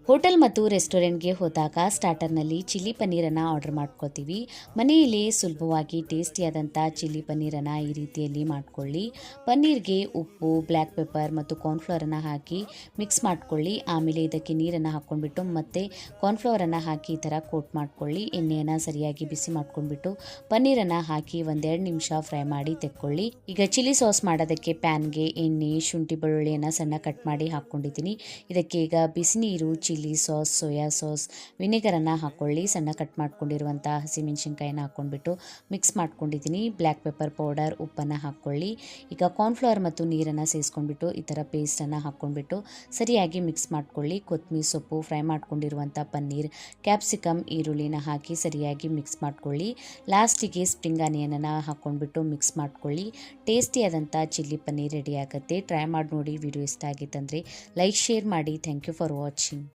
Hotel ಮತ್ತು ರೆಸ್ಟೋರೆಂಟ್ಗೆ ಹೋದಾಗ ಸ್ಟಾರ್ಟರ್ನಲ್ಲಿ ಚಿಲ್ಲಿ ಪನ್ನೀರನ್ನು ಆರ್ಡರ್ ಮಾಡ್ಕೋತೀವಿ. ಮನೆಯಲ್ಲಿ ಸುಲಭವಾಗಿ ಟೇಸ್ಟಿಯಾದಂಥ ಚಿಲ್ಲಿ ಪನ್ನೀರನ್ನು ಈ ರೀತಿಯಲ್ಲಿ ಮಾಡ್ಕೊಳ್ಳಿ. ಪನ್ನೀರ್ಗೆ ಉಪ್ಪು, ಬ್ಲ್ಯಾಕ್ ಪೆಪ್ಪರ್ ಮತ್ತು ಕಾರ್ನ್ಫ್ಲವರನ್ನು ಹಾಕಿ ಮಿಕ್ಸ್ ಮಾಡ್ಕೊಳ್ಳಿ. ಆಮೇಲೆ ಇದಕ್ಕೆ ನೀರನ್ನು ಹಾಕ್ಕೊಂಡ್ಬಿಟ್ಟು ಮತ್ತೆ ಕಾರ್ನ್ಫ್ಲವರನ್ನು ಹಾಕಿ ಈ ಥರ ಕೋಟ್ ಮಾಡ್ಕೊಳ್ಳಿ. ಎಣ್ಣೆಯನ್ನು ಸರಿಯಾಗಿ ಬಿಸಿ ಮಾಡ್ಕೊಂಡ್ಬಿಟ್ಟು ಪನ್ನೀರನ್ನು ಹಾಕಿ ಒಂದೆರಡು ನಿಮಿಷ ಫ್ರೈ ಮಾಡಿ ತೆಕ್ಕೊಳ್ಳಿ. ಈಗ ಚಿಲ್ಲಿ ಸಾಸ್ ಮಾಡೋದಕ್ಕೆ ಪ್ಯಾನ್ಗೆ ಎಣ್ಣೆ, ಶುಂಠಿ, ಬೆಳ್ಳುಳ್ಳಿಯನ್ನು ಸಣ್ಣ ಕಟ್ ಮಾಡಿ ಹಾಕ್ಕೊಂಡಿದ್ದೀನಿ. ಇದಕ್ಕೆ ಈಗ ಬಿಸಿ ನೀರು, ಚಿಲ್ಲಿ ಸಾಸ್, ಸೋಯಾ ಸಾಸ್, ವಿನೆಗರನ್ನು ಹಾಕ್ಕೊಳ್ಳಿ. ಸಣ್ಣ ಕಟ್ ಮಾಡ್ಕೊಂಡಿರುವಂಥ ಹಸಿಮೆಣಸಿನ್ಕಾಯಿನ ಹಾಕ್ಕೊಂಡ್ಬಿಟ್ಟು ಮಿಕ್ಸ್ ಮಾಡ್ಕೊಂಡಿದ್ದೀನಿ. ಬ್ಲ್ಯಾಕ್ ಪೆಪ್ಪರ್ ಪೌಡರ್, ಉಪ್ಪನ್ನು ಹಾಕ್ಕೊಳ್ಳಿ. ಈಗ ಕಾರ್ನ್ಫ್ಲವರ್ ಮತ್ತು ನೀರನ್ನು ಸೇರಿಸ್ಕೊಂಡ್ಬಿಟ್ಟು ಈ ಥರ ಪೇಸ್ಟನ್ನು ಹಾಕ್ಕೊಂಡ್ಬಿಟ್ಟು ಸರಿಯಾಗಿ ಮಿಕ್ಸ್ ಮಾಡ್ಕೊಳ್ಳಿ. ಕೊತ್ತಂಬರಿ ಸೊಪ್ಪು, ಫ್ರೈ ಮಾಡ್ಕೊಂಡಿರುವಂಥ ಪನ್ನೀರ್, ಕ್ಯಾಪ್ಸಿಕಮ್, ಈರುಳ್ಳಿನ ಹಾಕಿ ಸರಿಯಾಗಿ ಮಿಕ್ಸ್ ಮಾಡ್ಕೊಳ್ಳಿ. ಲಾಸ್ಟಿಗೆ ಸ್ಪ್ರಿಂಗ್ ಆನಿಯನನ್ನು ಹಾಕ್ಕೊಂಡ್ಬಿಟ್ಟು ಮಿಕ್ಸ್ ಮಾಡ್ಕೊಳ್ಳಿ. ಟೇಸ್ಟಿಯಾದಂಥ ಚಿಲ್ಲಿ ಪನ್ನೀರ್ ರೆಡಿ ಆಗುತ್ತೆ. ಟ್ರೈ ಮಾಡಿ ನೋಡಿ. ವಿಡಿಯೋ ಇಷ್ಟ ಆಗಿತ್ತಂದರೆ ಲೈಕ್, ಶೇರ್ ಮಾಡಿ. Thank you for watching.